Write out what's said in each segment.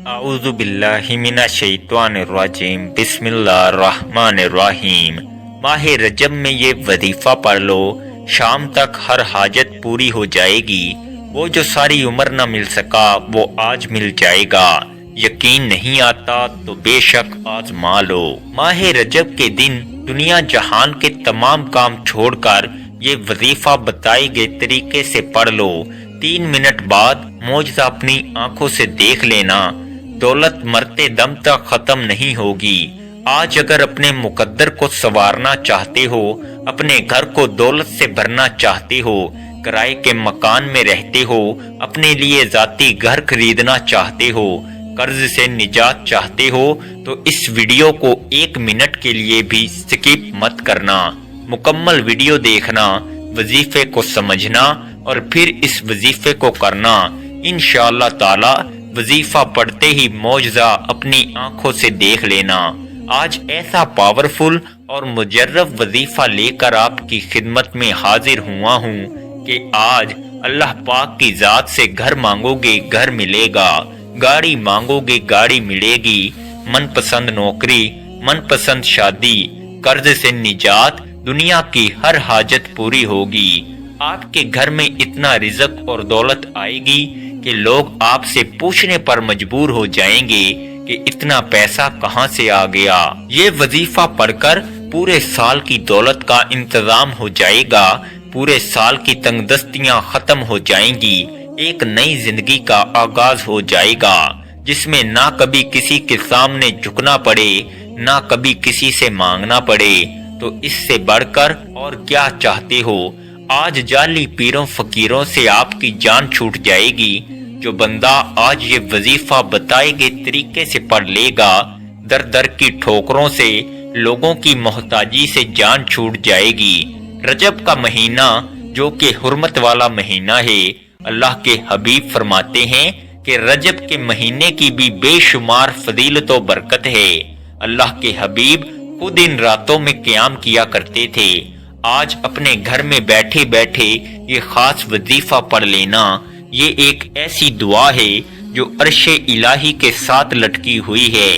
اعوذ باللہ من الشیطان الرجیم بسم اللہ الرحمن الرحیم۔ ماہ رجب میں یہ وظیفہ پڑھ لو، شام تک ہر حاجت پوری ہو جائے گی۔ وہ جو ساری عمر نہ مل سکا وہ آج مل جائے گا۔ یقین نہیں آتا تو بے شک آزما لو۔ ماہ رجب کے دن دنیا جہان کے تمام کام چھوڑ کر یہ وظیفہ بتائے گئے طریقے سے پڑھ لو۔ 3 منٹ بعد معجزہ اپنی آنکھوں سے دیکھ لینا۔ دولت مرتے دم تک ختم نہیں ہوگی۔ آج اگر اپنے مقدر کو سنوارنا چاہتے ہو، اپنے گھر کو دولت سے بھرنا چاہتے ہو، کرائے کے مکان میں رہتے ہو، اپنے لیے ذاتی گھر خریدنا چاہتے ہو، قرض سے نجات چاہتے ہو، تو اس ویڈیو کو 1 منٹ کے لیے بھی سکپ مت کرنا۔ مکمل ویڈیو دیکھنا، وظیفے کو سمجھنا اور پھر اس وظیفے کو کرنا۔ انشاءاللہ تعالی وظیفہ پڑھتے ہی معجزہ اپنی آنکھوں سے دیکھ لینا۔ آج ایسا پاورفل اور مجرب وظیفہ لے کر آپ کی خدمت میں حاضر ہوا ہوں کہ آج اللہ پاک کی ذات سے گھر مانگو گے گھر ملے گا، گاڑی مانگو گے گاڑی ملے گی، من پسند نوکری، من پسند شادی، قرض سے نجات، دنیا کی ہر حاجت پوری ہوگی۔ آپ کے گھر میں اتنا رزق اور دولت آئے گی کہ لوگ آپ سے پوچھنے پر مجبور ہو جائیں گے کہ اتنا پیسہ کہاں سے آ گیا۔ یہ وظیفہ پڑھ کر پورے سال کی دولت کا انتظام ہو جائے گا، پورے سال کی تنگ دستیاں ختم ہو جائیں گی، ایک نئی زندگی کا آغاز ہو جائے گا جس میں نہ کبھی کسی کے سامنے جھکنا پڑے، نہ کبھی کسی سے مانگنا پڑے۔ تو اس سے بڑھ کر اور کیا چاہتے ہو؟ آج جعلی پیروں فقیروں سے آپ کی جان چھوٹ جائے گی۔ جو بندہ آج یہ وظیفہ بتائے گئے طریقے سے پڑھ لے گا، در در کی ٹھوکروں سے، لوگوں کی محتاجی سے جان چھوٹ جائے گی۔ رجب کا مہینہ جو کہ حرمت والا مہینہ ہے، اللہ کے حبیب فرماتے ہیں کہ رجب کے مہینے کی بھی بے شمار فضیلت و برکت ہے۔ اللہ کے حبیب خود ان راتوں میں قیام کیا کرتے تھے۔ آج اپنے گھر میں بیٹھے بیٹھے یہ خاص وظیفہ پڑھ لینا، یہ ایک ایسی دعا ہے جو عرش الہی کے ساتھ لٹکی ہوئی ہے۔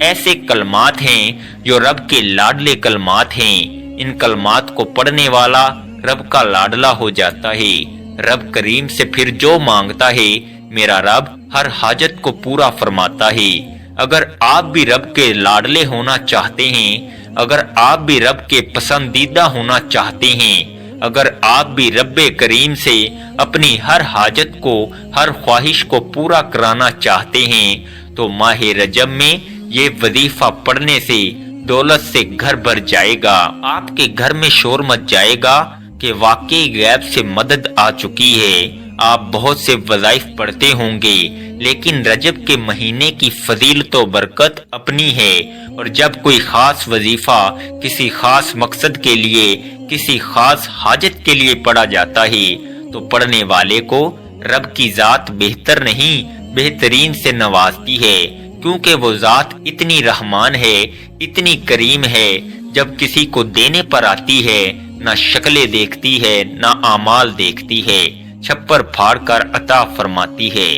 ایسے کلمات ہیں جو رب کے لاڈلے کلمات ہیں۔ ان کلمات کو پڑھنے والا رب کا لاڈلا ہو جاتا ہے۔ رب کریم سے پھر جو مانگتا ہے، میرا رب ہر حاجت کو پورا فرماتا ہے۔ اگر آپ بھی رب کے لاڈلے ہونا چاہتے ہیں، اگر آپ بھی رب کے پسندیدہ ہونا چاہتے ہیں، اگر آپ بھی رب کریم سے اپنی ہر حاجت کو، ہر خواہش کو پورا کرانا چاہتے ہیں، تو ماہ رجب میں یہ وظیفہ پڑھنے سے دولت سے گھر بھر جائے گا۔ آپ کے گھر میں شور مچ جائے گا کہ واقعی غیب سے مدد آ چکی ہے۔ آپ بہت سے وظائف پڑھتے ہوں گے، لیکن رجب کے مہینے کی فضیلت و برکت اپنی ہے، اور جب کوئی خاص وظیفہ کسی خاص مقصد کے لیے، کسی خاص حاجت کے لیے پڑھا جاتا ہے، تو پڑھنے والے کو رب کی ذات بہتر نہیں بہترین سے نوازتی ہے، کیونکہ وہ ذات اتنی رحمان ہے، اتنی کریم ہے، جب کسی کو دینے پر آتی ہے نہ شکلیں دیکھتی ہے نہ اعمال دیکھتی ہے، چھپر پھاڑ کر عطا فرماتی ہے۔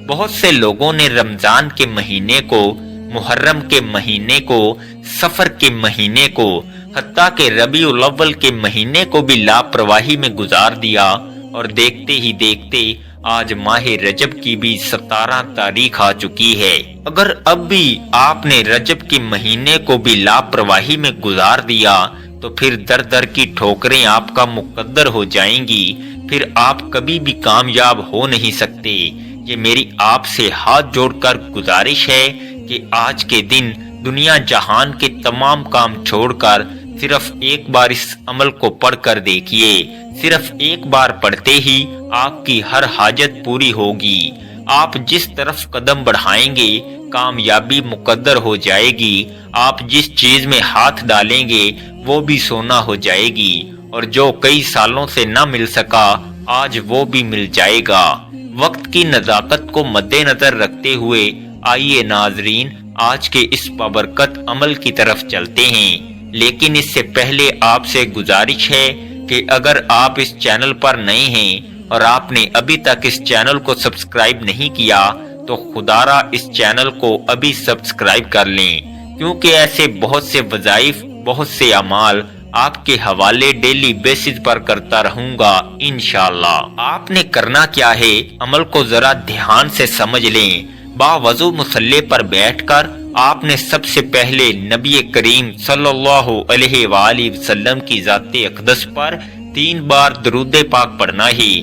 بہت سے لوگوں نے رمضان کے مہینے کو، محرم کے مہینے کو، سفر کے مہینے کو، حتیٰ کہ ربیع الاول کے مہینے کو بھی لاپرواہی میں گزار دیا، اور دیکھتے ہی دیکھتے آج ماہ رجب کی بھی 17 تاریخ آ چکی ہے۔ اگر اب بھی آپ نے رجب کے مہینے کو بھی لاپرواہی میں گزار دیا تو پھر در در کی ٹھوکریں آپ کا مقدر ہو جائیں گی، پھر آپ کبھی بھی کامیاب ہو نہیں سکتے۔ یہ میری آپ سے ہاتھ جوڑ کر گزارش ہے کہ آج کے دن دنیا جہان کے تمام کام چھوڑ کر صرف ایک بار اس عمل کو پڑھ کر دیکھیے۔ صرف ایک بار پڑھتے ہی آپ کی ہر حاجت پوری ہوگی۔ آپ جس طرف قدم بڑھائیں گے کامیابی مقدر ہو جائے گی۔ آپ جس چیز میں ہاتھ ڈالیں گے وہ بھی سونا ہو جائے گی، اور جو کئی سالوں سے نہ مل سکا آج وہ بھی مل جائے گا۔ وقت کی نزاکت کو مد نظر رکھتے ہوئے آئیے ناظرین آج کے اس بابرکت عمل کی طرف چلتے ہیں، لیکن اس سے پہلے آپ سے گزارش ہے کہ اگر آپ اس چینل پر نئے ہیں اور آپ نے ابھی تک اس چینل کو سبسکرائب نہیں کیا تو خدارا اس چینل کو ابھی سبسکرائب کر لیں، کیونکہ ایسے بہت سے وظائف، بہت سے اعمال آپ کے حوالے ڈیلی بیسز پر کرتا رہوں گا انشاءاللہ۔ آپ نے کرنا کیا ہے، عمل کو ذرا دھیان سے سمجھ لیں۔ باوضو مصلی پر بیٹھ کر آپ نے سب سے پہلے نبی کریم صلی اللہ علیہ وآلہ وسلم کی ذات اقدس پر 3 بار درود پاک پڑھنا ہے۔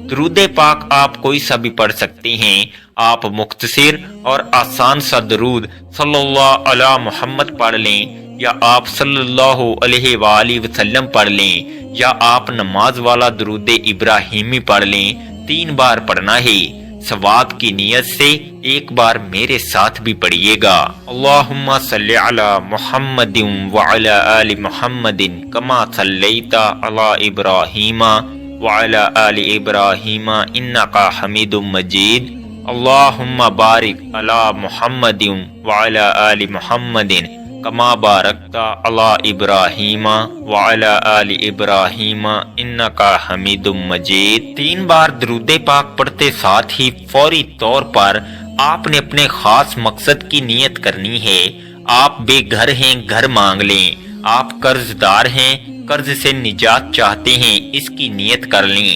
درود پاک آپ کوئی سا بھی پڑھ سکتے ہیں۔ آپ مختصر اور آسان سا درود صلی اللہ علی محمد پڑھ لیں، یا آپ صلی اللہ علیہ وآلہ وسلم پڑھ لیں، یا آپ نماز والا درود ابراہیمی پڑھ لیں۔ 3 بار پڑھنا ہے۔ ثواب کی نیت سے ایک بار میرے ساتھ بھی پڑھیے گا۔ اللہم صلی علی محمد وعلی آل محمد کما صلیت علی ابراہیم وعلی آل ابراہیم انکا حمید مجید۔ اللہم بارک علی محمد وعلی آل محمد کما بارکت علی ابراہیم وعلی آل ابراہیم انکا حمید مجید۔ 3 بار درود پاک پڑھتے ساتھ ہی فوری طور پر آپ نے اپنے خاص مقصد کی نیت کرنی ہے۔ آپ بے گھر ہیں، گھر مانگ لیں۔ آپ قرض دار ہیں، قرض سے نجات چاہتے ہیں، اس کی نیت کر لیں۔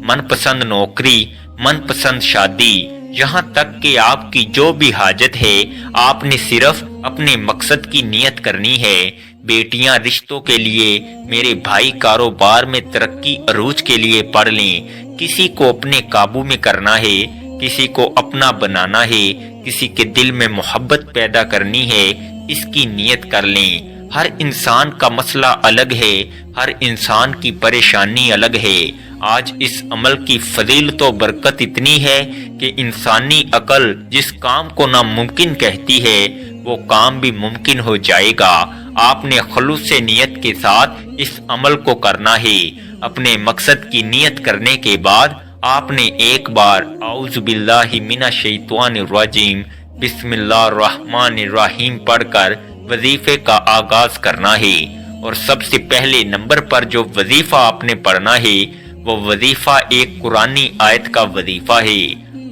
من پسند نوکری، من پسند شادی، یہاں تک کہ آپ کی جو بھی حاجت ہے، آپ نے صرف اپنے مقصد کی نیت کرنی ہے۔ بیٹیاں رشتوں کے لیے، میرے بھائی کاروبار میں ترقی عروج کے لیے پڑھ لیں۔ کسی کو اپنے قابو میں کرنا ہے، کسی کو اپنا بنانا ہے، کسی کے دل میں محبت پیدا کرنی ہے، اس کی نیت کر لیں۔ ہر انسان کا مسئلہ الگ ہے، ہر انسان کی پریشانی الگ ہے۔ آج اس عمل کی فضیلت و برکت اتنی ہے کہ انسانی عقل جس کام کو ناممکن کہتی ہے، وہ کام بھی ممکن ہو جائے گا۔ آپ نے خلوص سے نیت کے ساتھ اس عمل کو کرنا ہے۔ اپنے مقصد کی نیت کرنے کے بعد آپ نے ایک بار اعوذ باللہ من الشیطان الرجیم بسم اللہ الرحمن الرحیم پڑھ کر وظیفے کا آغاز کرنا ہے۔ اور سب سے پہلے نمبر پر جو وظیفہ آپ نے پڑھنا ہے، وہ وظیفہ ایک قرآنی آیت کا وظیفہ ہے۔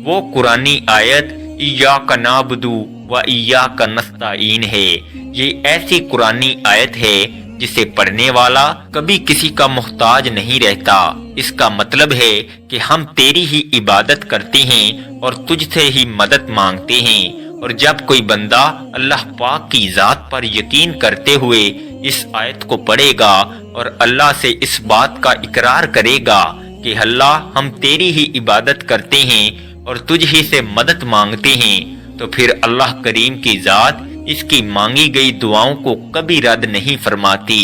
وہ قرآنی آیت ایاک نعبد و ایاک نستعین ہے۔ یہ ایسی قرآنی آیت ہے جسے پڑھنے والا کبھی کسی کا محتاج نہیں رہتا۔ اس کا مطلب ہے کہ ہم تیری ہی عبادت کرتے ہیں اور تجھ سے ہی مدد مانگتے ہیں۔ اور جب کوئی بندہ اللہ پاک کی ذات پر یقین کرتے ہوئے اس آیت کو پڑھے گا اور اللہ سے اس بات کا اقرار کرے گا کہ اللہ ہم تیری ہی عبادت کرتے ہیں اور تجھ ہی سے مدد مانگتے ہیں، تو پھر اللہ کریم کی ذات اس کی مانگی گئی دعاؤں کو کبھی رد نہیں فرماتی۔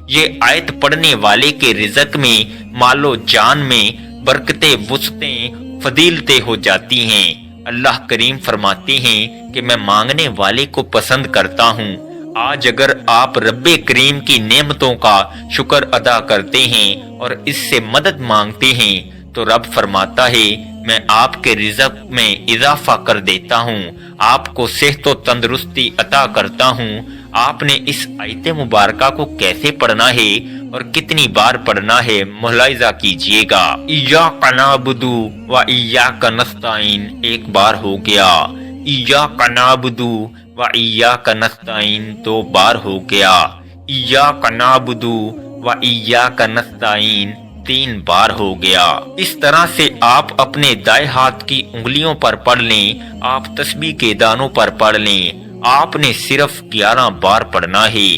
یہ آیت پڑھنے والے کے رزق میں، مال و جان میں برکتیں، وسعتیں، فضیلتیں ہو جاتی ہیں۔ اللہ کریم فرماتے ہیں کہ میں مانگنے والے کو پسند کرتا ہوں۔ آج اگر آپ رب کریم کی نعمتوں کا شکر ادا کرتے ہیں اور اس سے مدد مانگتے ہیں، تو رب فرماتا ہے میں آپ کے رزق میں اضافہ کر دیتا ہوں، آپ کو صحت و تندرستی عطا کرتا ہوں۔ آپ نے اس آیت مبارکہ کو کیسے پڑھنا ہے اور کتنی بار پڑھنا ہے، ملاحظہ کیجئے گا۔ ایاک نعبد و ایاک نستعین ایک بار ہو گیا، ایاک نعبد و ایاک نستعین 2 بار ہو گیا، ایاک نعبد و ایاک نستعین 3 بار ہو گیا۔ اس طرح سے آپ اپنے دائیں ہاتھ کی انگلیوں پر پڑھ لیں، آپ تسبیح کے دانوں پر پڑھ لیں۔ آپ نے صرف 11 بار پڑھنا ہے۔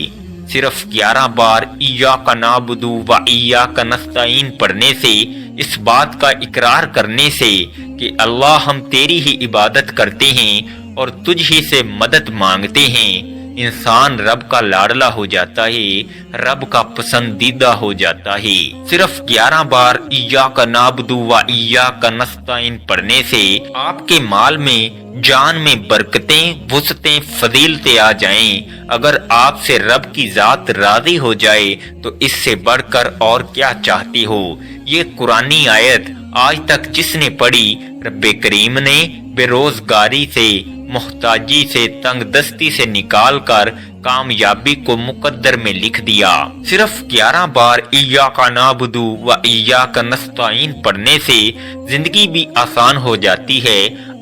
صرف 11 بار ایاک نعبد و ایاک نستعین پڑھنے سے، اس بات کا اقرار کرنے سے کہ اللہ ہم تیری ہی عبادت کرتے ہیں اور تجھ ہی سے مدد مانگتے ہیں، انسان رب کا لاڈلا ہو جاتا ہے، رب کا پسندیدہ ہو جاتا ہے۔ صرف 11 بار ایاک نعبد و ایاک نستعین پڑھنے سے آپ کے مال میں، جان میں برکتیں، وسعتیں، فضیلتیں آ جائیں۔ اگر آپ سے رب کی ذات راضی ہو جائے تو اس سے بڑھ کر اور کیا چاہتے ہو۔ یہ قرآنی آیت آج تک جس نے پڑھی، رب کریم نے بے روزگاری سے، محتاجی سے، تنگ دستی سے نکال کر کامیابی کو مقدر میں لکھ دیا۔ صرف 11 بار ایاک نعبد و ایاک نستعین پڑھنے سے زندگی بھی آسان ہو جاتی ہے،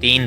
3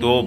2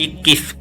21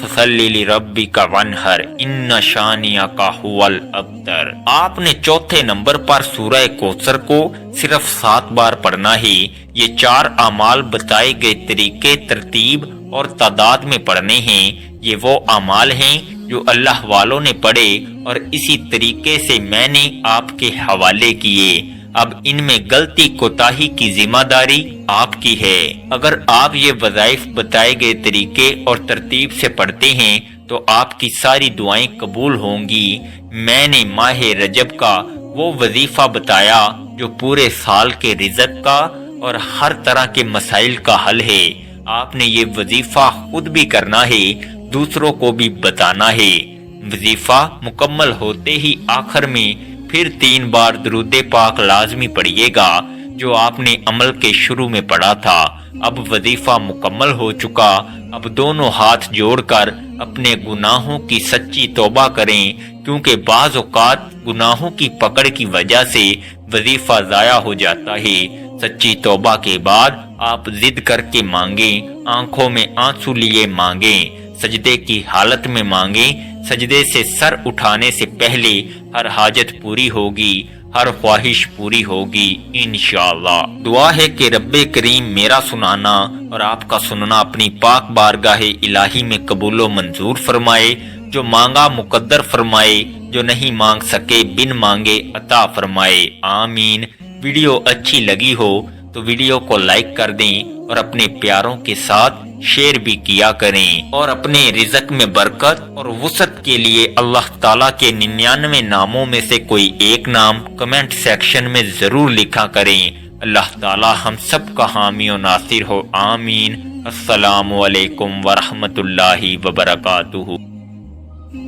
فصلی لربک وانحر ان شانئک ھوال ابتر۔ آپ نے چوتھے نمبر پر سورہ کوثر کو صرف 7 بار پڑھنا ہے۔ یہ 4 اعمال بتائے گئے طریقے، ترتیب اور تعداد میں پڑھنے ہیں۔ یہ وہ اعمال ہیں جو اللہ والوں نے پڑھے اور اسی طریقے سے میں نے آپ کے حوالے کیے۔ اب ان میں غلطی کوتاہی کی ذمہ داری آپ کی ہے۔ اگر آپ یہ وظائف بتائے گئے طریقے اور ترتیب سے پڑھتے ہیں تو آپ کی ساری دعائیں قبول ہوں گی۔ میں نے ماہ رجب کا وہ وظیفہ بتایا جو پورے سال کے رزق کا اور ہر طرح کے مسائل کا حل ہے۔ آپ نے یہ وظیفہ خود بھی کرنا ہے، دوسروں کو بھی بتانا ہے۔ وظیفہ مکمل ہوتے ہی آخر میں پھر 3 بار درود پاک لازمی پڑھیے گا جو آپ نے عمل کے شروع میں پڑھا تھا۔ اب وظیفہ مکمل ہو چکا، اب دونوں ہاتھ جوڑ کر اپنے گناہوں کی سچی توبہ کریں، کیونکہ بعض اوقات گناہوں کی پکڑ کی وجہ سے وظیفہ ضائع ہو جاتا ہے۔ سچی توبہ کے بعد آپ ضد کر کے مانگیں، آنکھوں میں آنسو لیے مانگیں، سجدے کی حالت میں مانگیں۔ سجدے سے سر اٹھانے سے پہلے ہر حاجت پوری ہوگی، ہر خواہش پوری ہوگی انشاءاللہ۔ دعا ہے کہ رب کریم میرا سنانا اور آپ کا سننا اپنی پاک بارگاہ الہی میں قبول و منظور فرمائے، جو مانگا مقدر فرمائے، جو نہیں مانگ سکے بن مانگے عطا فرمائے، آمین۔ ویڈیو اچھی لگی ہو تو ویڈیو کو لائک کر دیں اور اپنے پیاروں کے ساتھ شیئر بھی کیا کریں، اور اپنے رزق میں برکت اور وسعت کے لیے اللہ تعالیٰ کے 99 ناموں میں سے کوئی ایک نام کمنٹ سیکشن میں ضرور لکھا کریں۔ اللہ تعالیٰ ہم سب کا حامی و ناصر ہو، آمین۔ السلام علیکم ورحمۃ اللہ وبرکاتہ۔